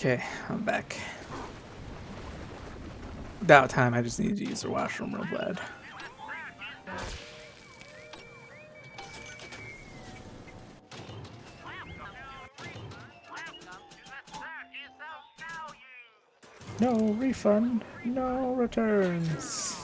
Okay, I'm back. About time, I just need to use the washroom real bad. No refund, no returns.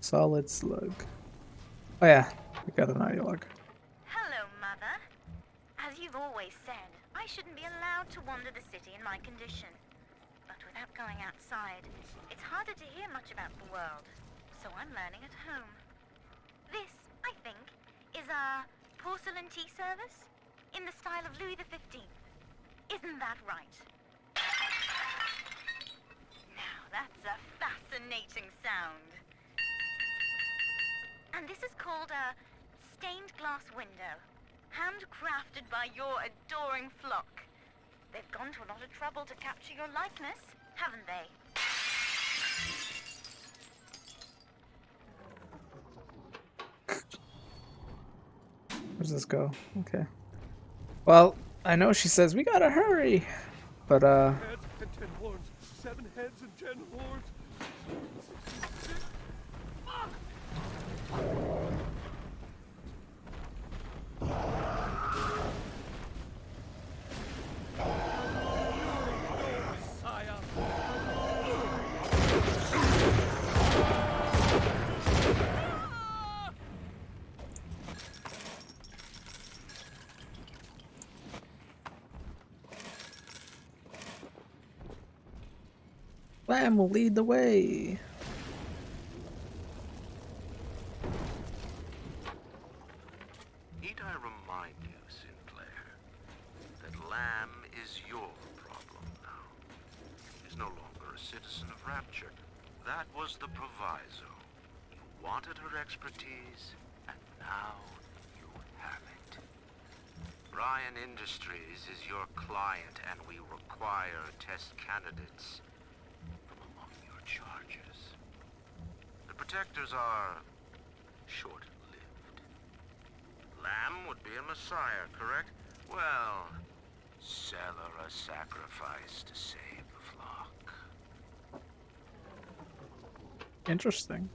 Solid slug. Oh yeah, we got an audio log. Hello, Mother. As you've always said, I shouldn't be allowed to wander the city in my condition. But without going outside, it's harder to hear much about the world, so I'm learning at home. This, I think, is a porcelain tea service in the style of Louis XV. Isn't that right? Now, that's a fascinating sound. And this is called a stained glass window, handcrafted by your adoring flock. They've gone to a lot of trouble to capture your likeness, haven't they? Where's this go? Okay. Well, I know she says we gotta hurry, but Heads and 10 horns. 7 heads and 10 horns. Lamb will lead the way. Need I remind you, Sinclair, that Lamb is your problem now. He's no longer a citizen of Rapture. That was the proviso. You wanted her expertise, and now you have it. Ryan Industries is your client, and we require test candidates from among your charges. The protectors are short-lived. Lamb would be a messiah, correct? Well, sell her a sacrifice to save the flock. Interesting.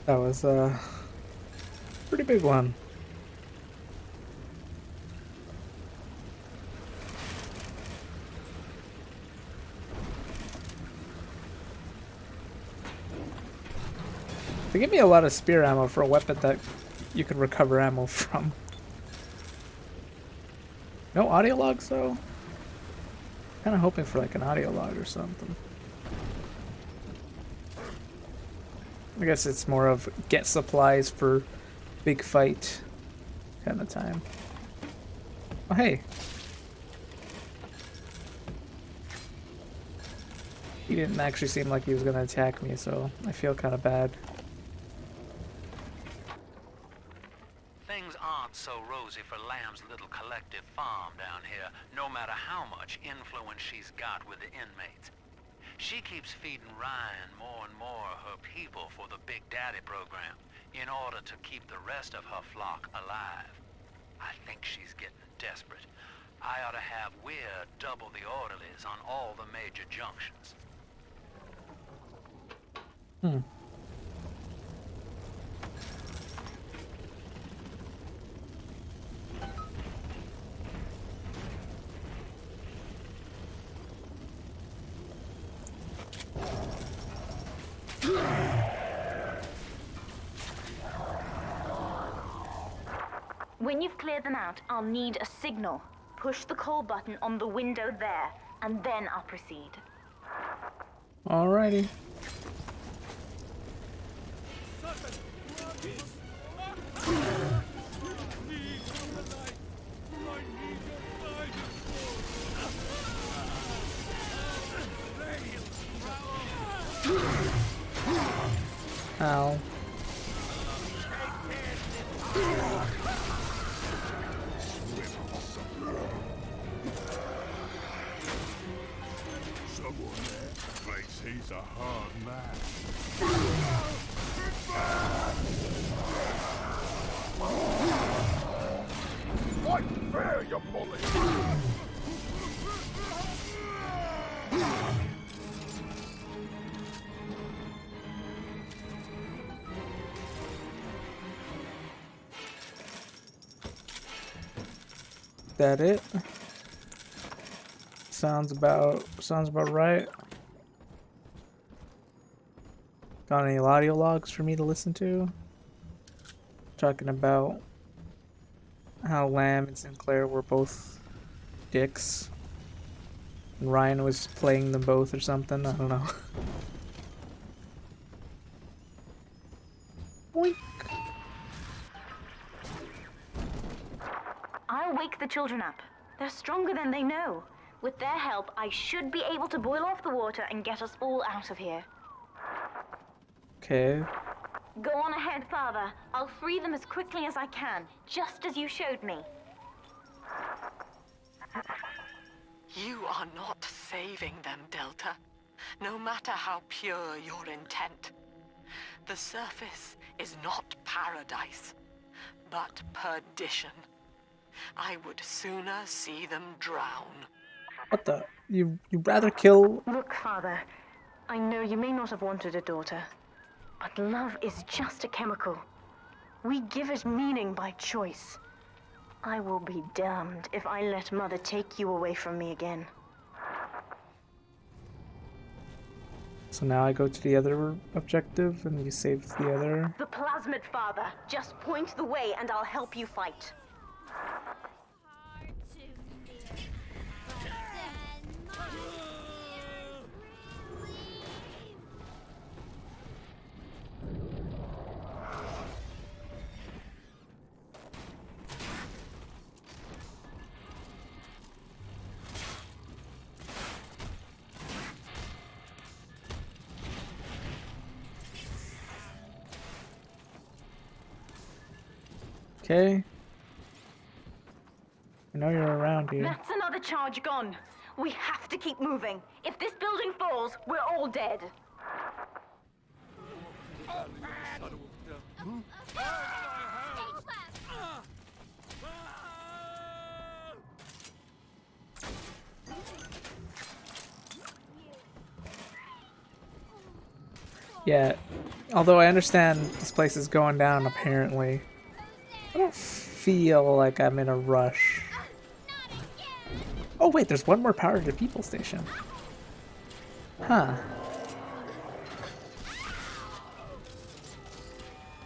That was a pretty big one. They give me a lot of spear ammo for a weapon that you could recover ammo from. No audio logs though? Kind of hoping for like an audio log or something. I guess it's more of get supplies for big fight kind of time. Oh, hey. He didn't actually seem like he was going to attack me, so I feel kind of bad. Things aren't so rosy for Lamb's little collective farm down here, no matter how much influence she's got with the inmates. She keeps feeding Ryan more and more of her people for the Big Daddy program in order to keep the rest of her flock alive. I think she's getting desperate. I ought to have Weir double the orderlies on all the major junctions. Hmm. When you've cleared them out, I'll need a signal. Push the call button on the window there, and then I'll proceed. Alrighty. hard man. Fight fair, you bully! That it? Sounds about right. Got any audio logs for me to listen to? Talking about how Lamb and Sinclair were both dicks. And Ryan was playing them both or something. I don't know. Boink. I'll wake the children up. They're stronger than they know. With their help, I should be able to boil off the water and get us all out of here. Okay. Go on ahead, Father. I'll free them as quickly as I can, just as you showed me. You are not saving them, Delta. No matter how pure your intent. The surface is not paradise, but perdition. I would sooner see them drown. What the? You'd rather kill? Look, Father, I know you may not have wanted a daughter, but love is just a chemical. We give it meaning by choice. I will be damned if I let Mother take you away from me again. So now I go to the other objective and you save the other. The plasmid, Father. Just point the way and I'll help you fight. Okay. I know you're around here. That's another charge gone. We have to keep moving. If this building falls, we're all dead. Yeah. Although I understand this place is going down apparently, I don't feel like I'm in a rush. Oh wait, there's one more power to the people station. Huh.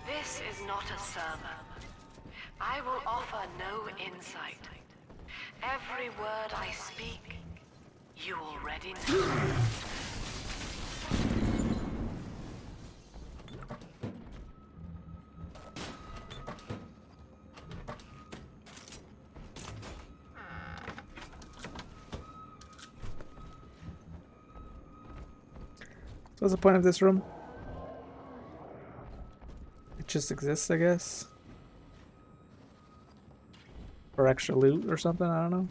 This is not a sermon. I will offer no insight. Every word I speak, you already know. So what's the point of this room? It just exists, I guess. For extra loot or something, I don't know.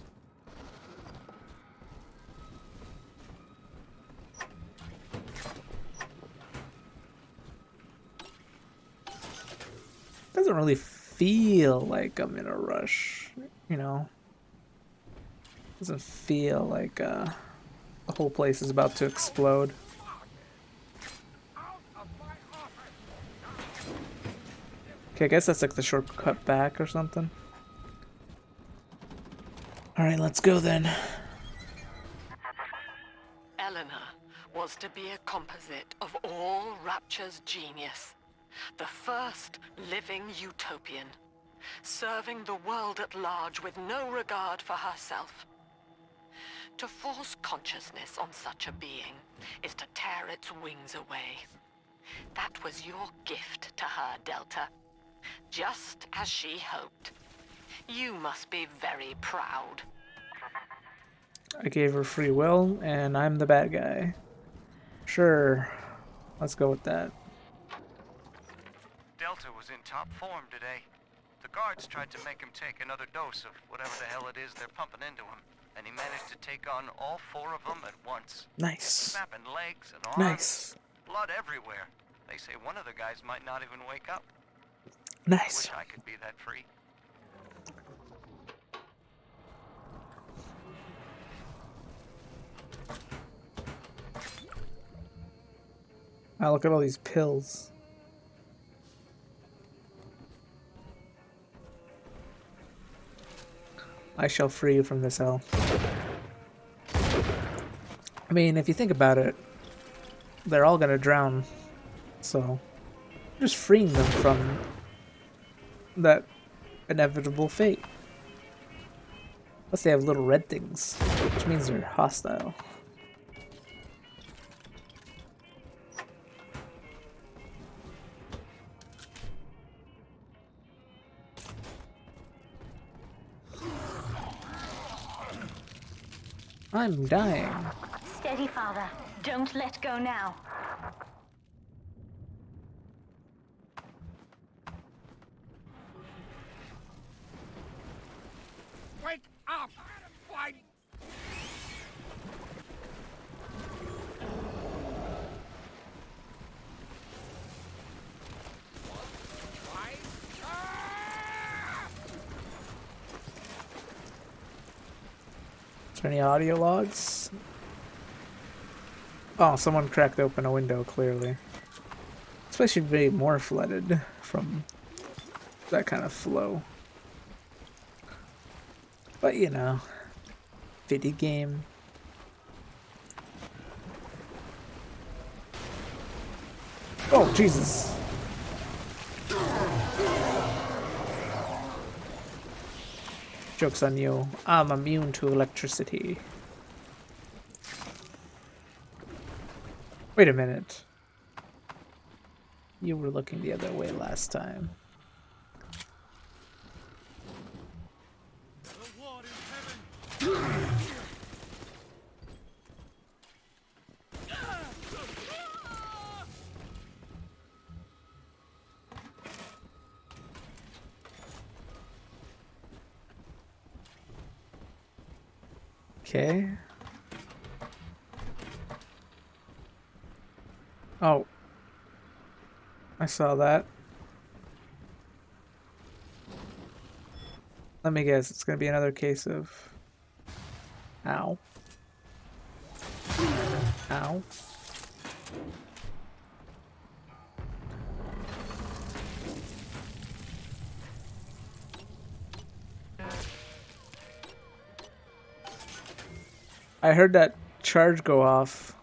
Doesn't really feel like I'm in a rush, you know. Doesn't feel like the whole place is about to explode. Okay, I guess that's like the shortcut back or something. Alright, let's go then. Eleanor was to be a composite of all Rapture's genius. The first living utopian, serving the world at large with no regard for herself. To force consciousness on such a being is to tear its wings away. That was your gift to her, Delta. Just as she hoped. You must be very proud. I gave her free will, and I'm the bad guy. Sure. Let's go with that. Delta was in top form today. The guards tried to make him take another dose of whatever the hell it is they're pumping into him. and he managed to take on all 4 of them at once. Nice. Snapping legs and arms. Nice. Blood everywhere. They say one of the guys might not even wake up. Nice. I wish I could be that free. Wow, look at all these pills. I shall free you from this hell. I mean, if you think about it, they're all gonna drown. So, just freeing them from that inevitable fate. Plus they have little red things, which means they're hostile. I'm dying. Steady, Father. Don't let go now. Wake up! Why? Is there any audio logs? Oh, someone cracked open a window, clearly. This place should be more flooded from that kind of flow. But you know, video game. Oh, Jesus. Joke's on you. I'm immune to electricity. Wait a minute. You were looking the other way last time. The Lord in heaven! Okay. Oh. I saw that. Let me guess, it's gonna be another case of... Ow. Ow. I heard that charge go off.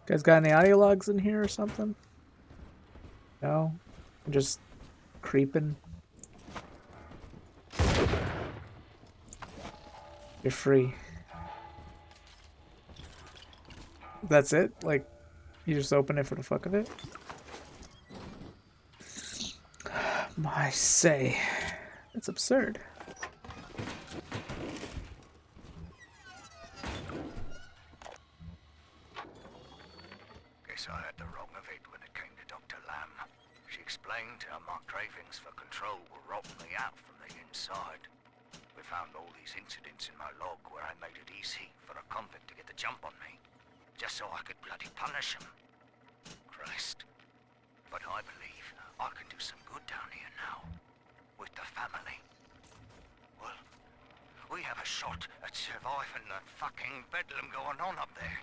Guys got any audio logs in here or something? No? I'm just creeping. You're free. That's it? Like, you just open it for the fuck of it? I say, that's absurd. Guess I had the wrong of it when it came to Dr. Lamb. She explained how my cravings for control were rotting me out from the inside. We found all these incidents in my log where I made it easy for a convict to get the jump on me, just so I could bloody punish him. Christ. But I believe I can do some good down here now, with the family. Well, we have a shot at surviving the fucking bedlam going on up there.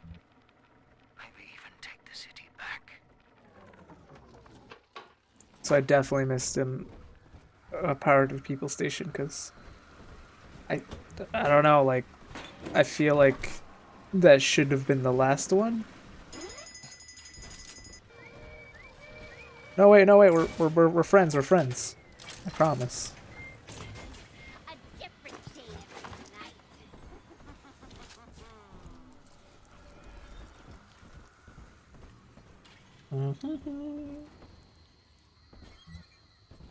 Maybe even take the city back. So I definitely missed a Power to People station, because I don't know, like, I feel like that should have been the last one. No wait, we're friends, we're friends. I promise. A different shade of night.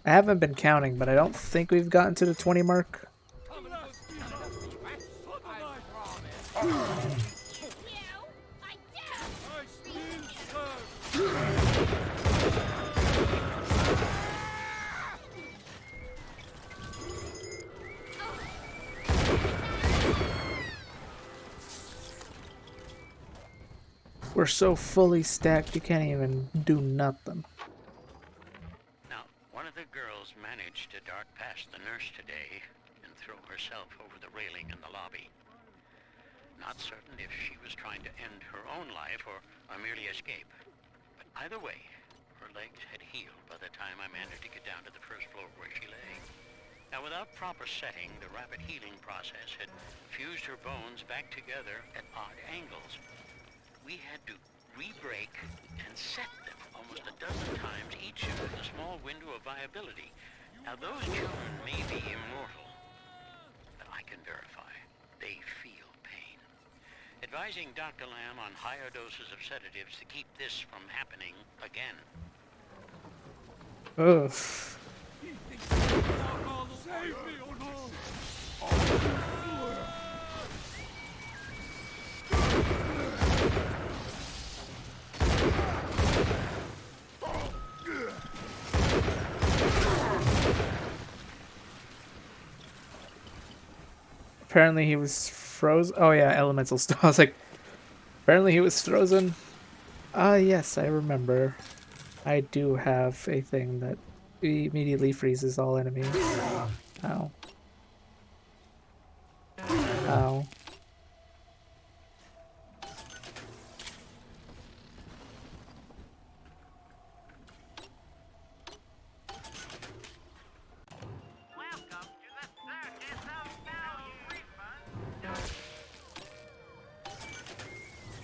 I haven't been counting, but I don't think we've gotten to the 20 mark. I did! I still serve. We're so fully stacked you can't even do nothing. Now, one of the girls managed to dart past the nurse today and throw herself over the railing in the lobby. Not certain if she was trying to end her own life or merely escape. But either way, her legs had healed by the time I managed to get down to the first floor where she lay. Now, without proper setting, the rapid healing process had fused her bones back together at odd angles. We had to re-break and set them almost a dozen times, each with a small window of viability. Now, those children may be immortal, but I can verify they feel pain. Advising Dr. Lamb on higher doses of sedatives to keep this from happening again. Ugh. Save me, Eleanor! Apparently he was frozen. Oh yeah, elemental stuff. I was like, apparently he was frozen. Ah, yes, I remember. I do have a thing that immediately freezes all enemies. Ow. Ow.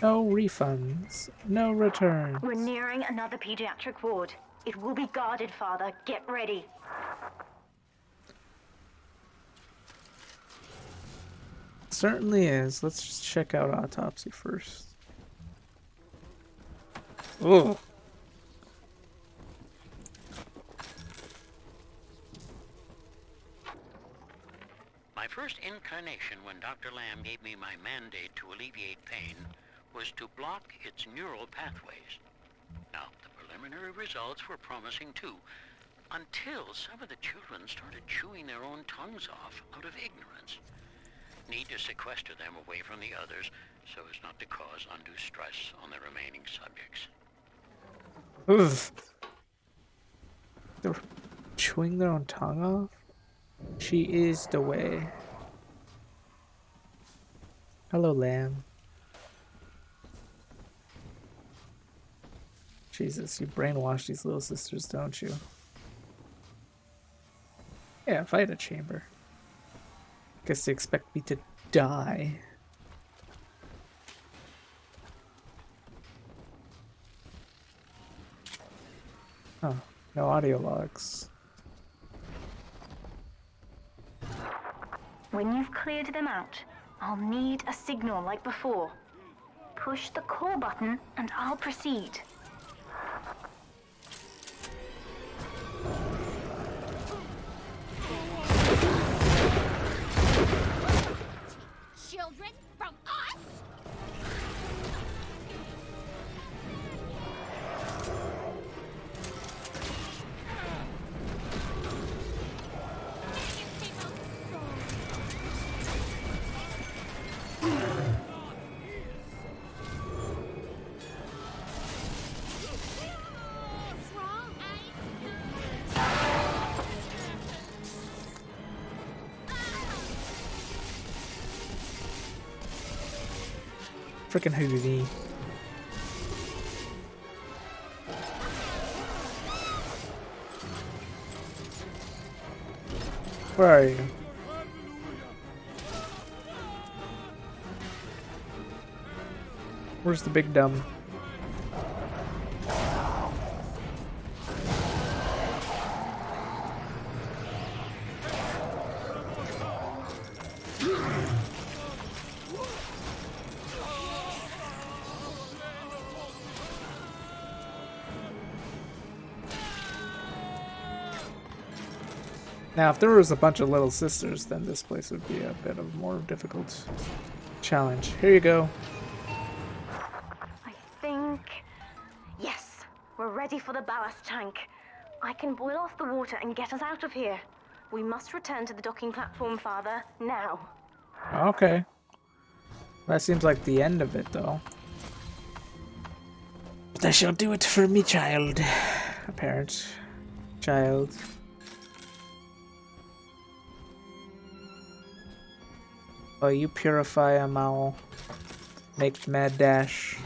No refunds. No returns. We're nearing another pediatric ward. It will be guarded, Father. Get ready. Certainly is. Let's just check out autopsy first. Ugh. My first incarnation when Dr. Lamb gave me my mandate to alleviate pain was to block its neural pathways. Now, the preliminary results were promising too, until some of the children started chewing their own tongues off out of ignorance. Need to sequester them away from the others so as not to cause undue stress on the remaining subjects. Ugh. They're chewing their own tongue off? She is the way. Hello, Lamb. Jesus, you brainwash these little sisters, don't you? Yeah, fight a chamber. Guess they expect me to die. Oh, no audio logs. When you've cleared them out, I'll need a signal like before. Push the call button and I'll proceed. Children from us? What's wrong, Freaking Houdini. Where are you? Where's the big dumb? Now, if there was a bunch of little sisters, then this place would be a bit of more difficult. challenge. Here you go. I think... Yes, we're ready for the ballast tank. I can boil off the water and get us out of here. We must return to the docking platform, Father, now. Okay. That seems like the end of it, though. But I shall do it for me, child. A parent. Child. Oh, you purify them, I'll make the mad dash.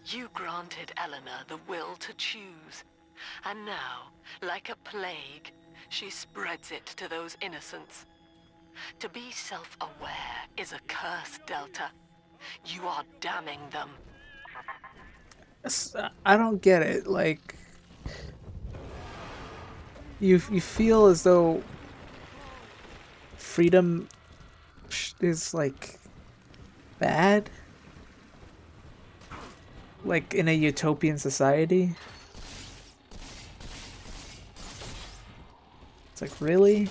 You granted Eleanor the will to choose. And now, like a plague, she spreads it to those innocents. To be self-aware is a curse, Delta. You are damning them. I don't get it. Like, you feel as though freedom is like bad, like in a utopian society. It's like, really?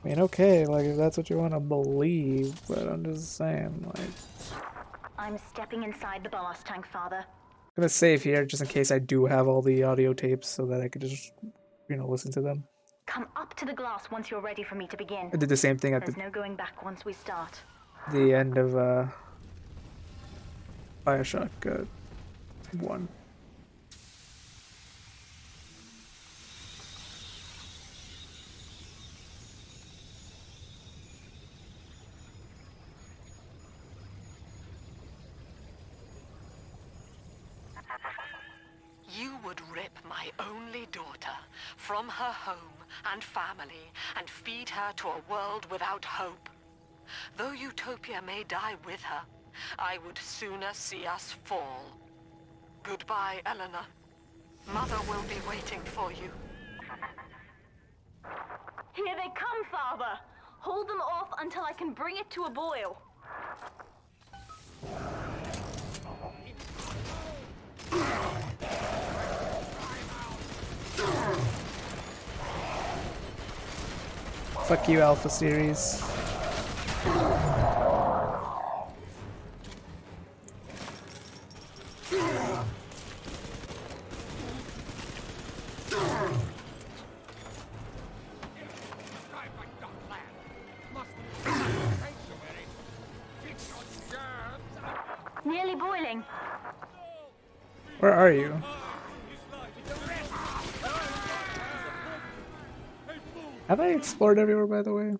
I mean, okay, like if that's what you want to believe, but I'm just saying, like. I'm stepping inside the ballast tank, Father. I'm gonna save here just in case I do have all the audio tapes so that I could just, you know, listen to them. Come up to the glass once you're ready for me to begin. I did the same thing at There's no going back once we start. the end of BioShock 1. You would rip my only daughter from her home and family and feed her to a world without hope. Though Utopia may die with her, I would sooner see us fall. Goodbye, Eleanor. Mother will be waiting for you. Here they come, Father! Hold them off until I can bring it to a boil. Fuck you, Alpha Series. Nearly boiling. Where are you? Have I explored everywhere, by the way?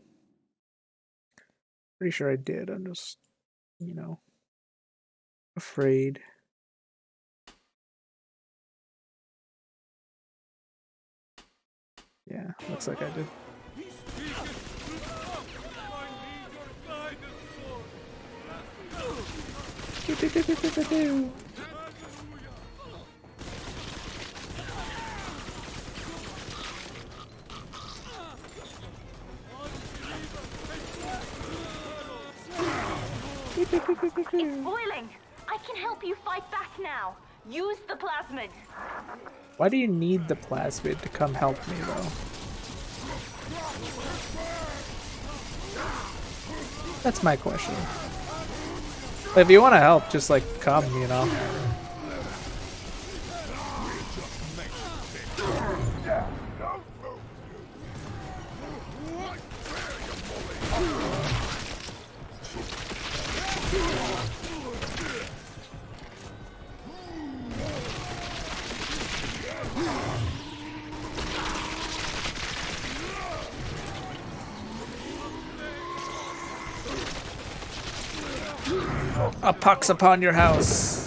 Pretty sure I did. I'm just, you know, afraid. Yeah, looks like I did. It's boiling! I can help you fight back now. Use the plasmid. Why do you need the plasmid to come help me, though? That's my question. If you want to help, just like come, you know. A pox upon your house.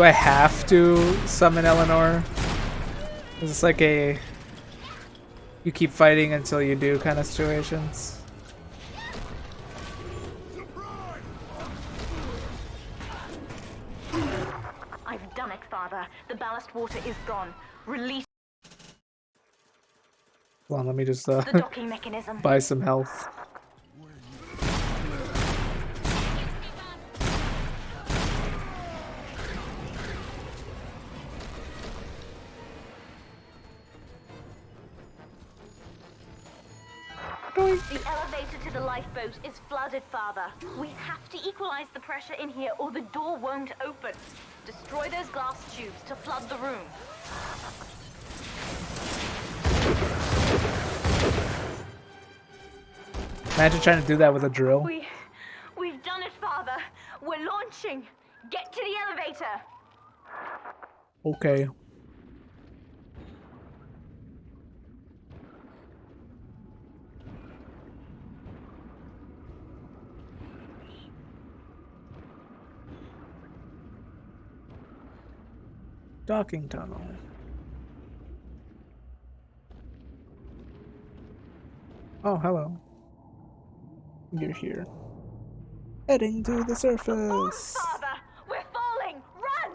Do I have to summon Eleanor? Is this like a you keep fighting until you do kind of situations? I've done it, Father. The ballast water is gone. Release Hold on, let me just the docking mechanism. buy some health. The elevator to the lifeboat is flooded, Father. We have to equalize the pressure in here or the door won't open. Destroy those glass tubes to flood the room. Imagine trying to do that with a drill. We've done it, Father. We're launching. Get to the elevator. Okay. Docking tunnel. Oh, hello. You're here. Heading to the surface. Father, we're falling. Run!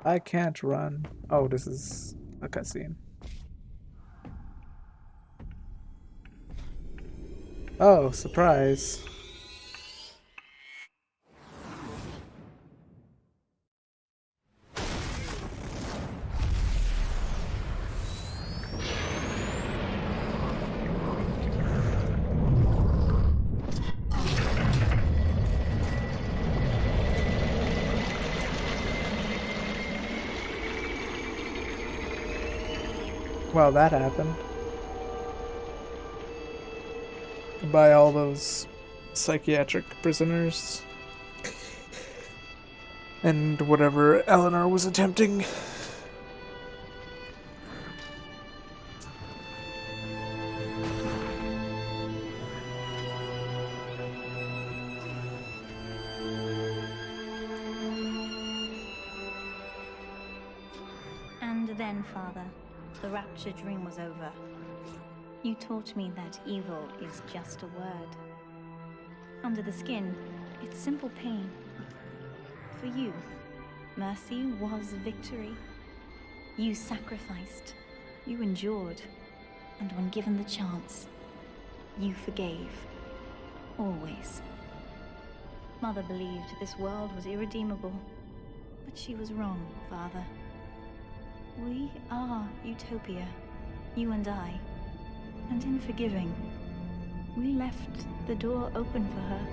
I can't run. Oh, this is a cutscene. Oh, surprise. Well, that happened. By all those psychiatric prisoners. And whatever Eleanor was attempting. And then, Father, the rapture dream was over. You taught me that evil is just a word. Under the skin, it's simple pain. For you, mercy was victory. You sacrificed, you endured, and when given the chance, you forgave. Always. Mother believed this world was irredeemable, but she was wrong, Father. We are Utopia, you and I. And in forgiving, we left the door open for her.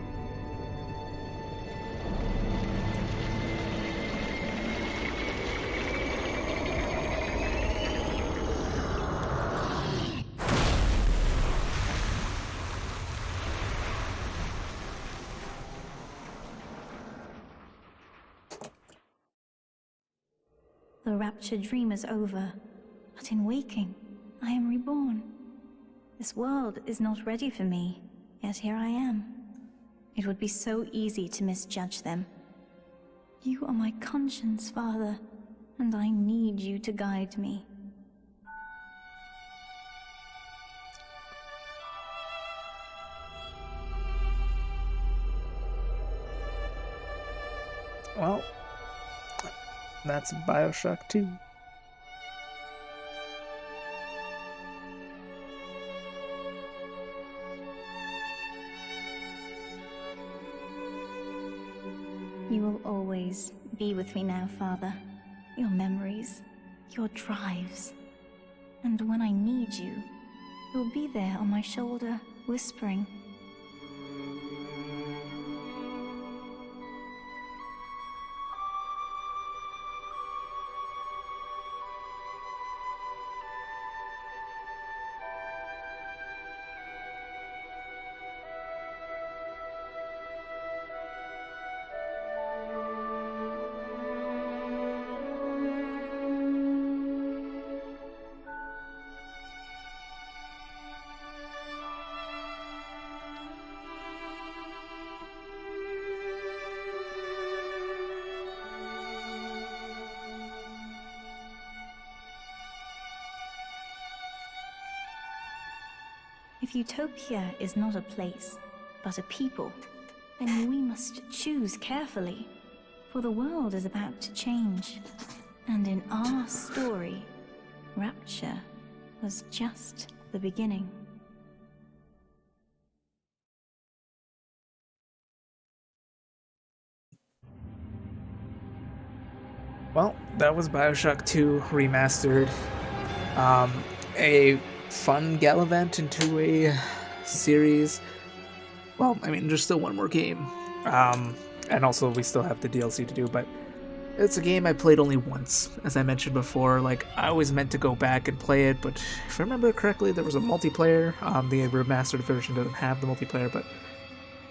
The rapture dream is over, but in waking, I am reborn. This world is not ready for me, yet here I am. It would be so easy to misjudge them. You are my conscience, Father, and I need you to guide me. Well, that's BioShock 2. You will always be with me now, Father. Your memories, your drives. And when I need you, you'll be there on my shoulder, whispering. If Utopia is not a place, but a people, then we must choose carefully, for the world is about to change. And in our story, Rapture was just the beginning. Well, that was BioShock 2 Remastered. A fun Gallivant into a series. Well, I mean, there's still one more game. And also we still have the DLC to do, but it's a game I played only once. As I mentioned before, like, I always meant to go back and play it, but if I remember correctly, there was a multiplayer. The remastered version doesn't have the multiplayer, but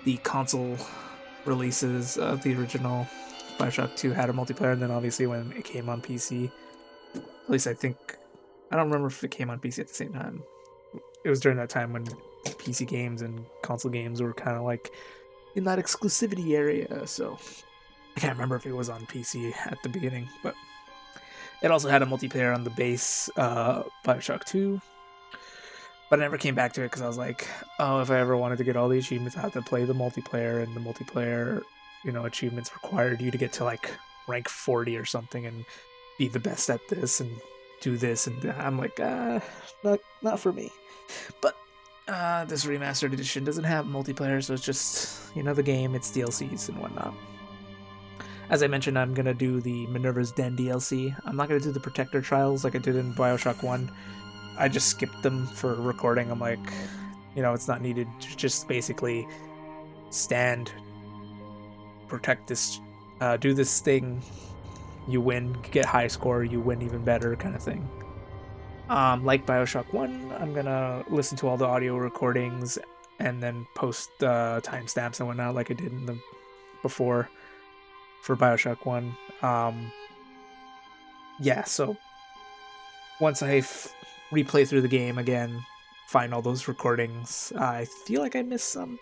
the console releases of the original BioShock 2 had a multiplayer, and then obviously when it came on PC, at least I think, I don't remember if it came on PC at the same time. It was during that time when PC games and console games were kind of like in that exclusivity area, so I can't remember if it was on PC at the beginning, but it also had a multiplayer on the base BioShock 2, but I never came back to it because I was like, oh, if I ever wanted to get all the achievements, I had to play the multiplayer, and the multiplayer, you know, achievements required you to get to like rank 40 or something and be the best at this and do this, and I'm like, not for me. But this remastered edition doesn't have multiplayer, so it's just, you know, the game, it's DLCs and whatnot. As I mentioned, I'm going to do the Minerva's Den DLC. I'm not going to do the Protector Trials like I did in BioShock 1. I just skipped them for recording. I'm like, you know, it's not needed. Just basically stand, protect this, do this thing, you win, get high score, you win even better kind of thing. Like BioShock 1, I'm going to listen to all the audio recordings and then post timestamps and whatnot like I did in the before for BioShock 1. Yeah, so once I replay through the game again, find all those recordings, I feel like I missed some.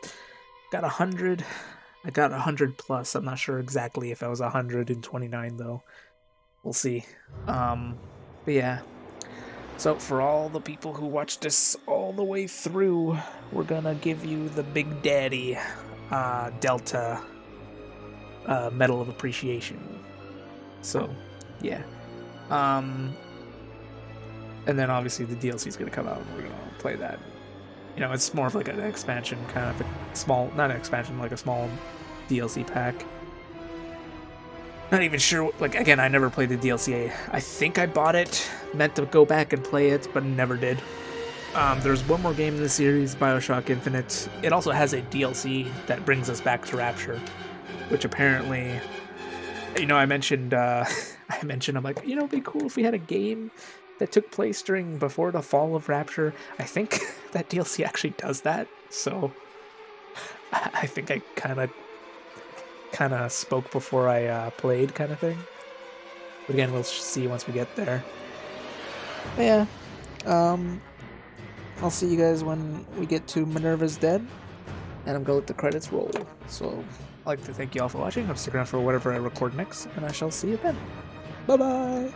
Got 100. I got 100 plus. I'm not sure exactly if I was 129 though. We'll see. But yeah. So for all the people who watched this all the way through, we're gonna give you the Big Daddy Delta Medal of Appreciation. So, yeah. And then obviously the DLC is going to come out and we're going to play that. You know, it's more of like an expansion, kind of a small, not an expansion, like a small DLC pack. Not even sure, like, again, I never played the DLC. I think I bought it, meant to go back and play it, but never did. There's one more game in the series, BioShock Infinite. It also has a DLC that brings us back to Rapture, which apparently, you know, I mentioned, I'm like, you know, it'd be cool if we had a game that took place before the fall of Rapture. I think that DLC actually does that, so I think I kind of spoke before I played, kind of thing. But again, we'll see once we get there. But yeah, I'll see you guys when we get to Minerva's Den, and I'm gonna let the credits roll. So I'd like to thank you all for watching. I'm sticking around for whatever I record next, and I shall see you then. Bye bye.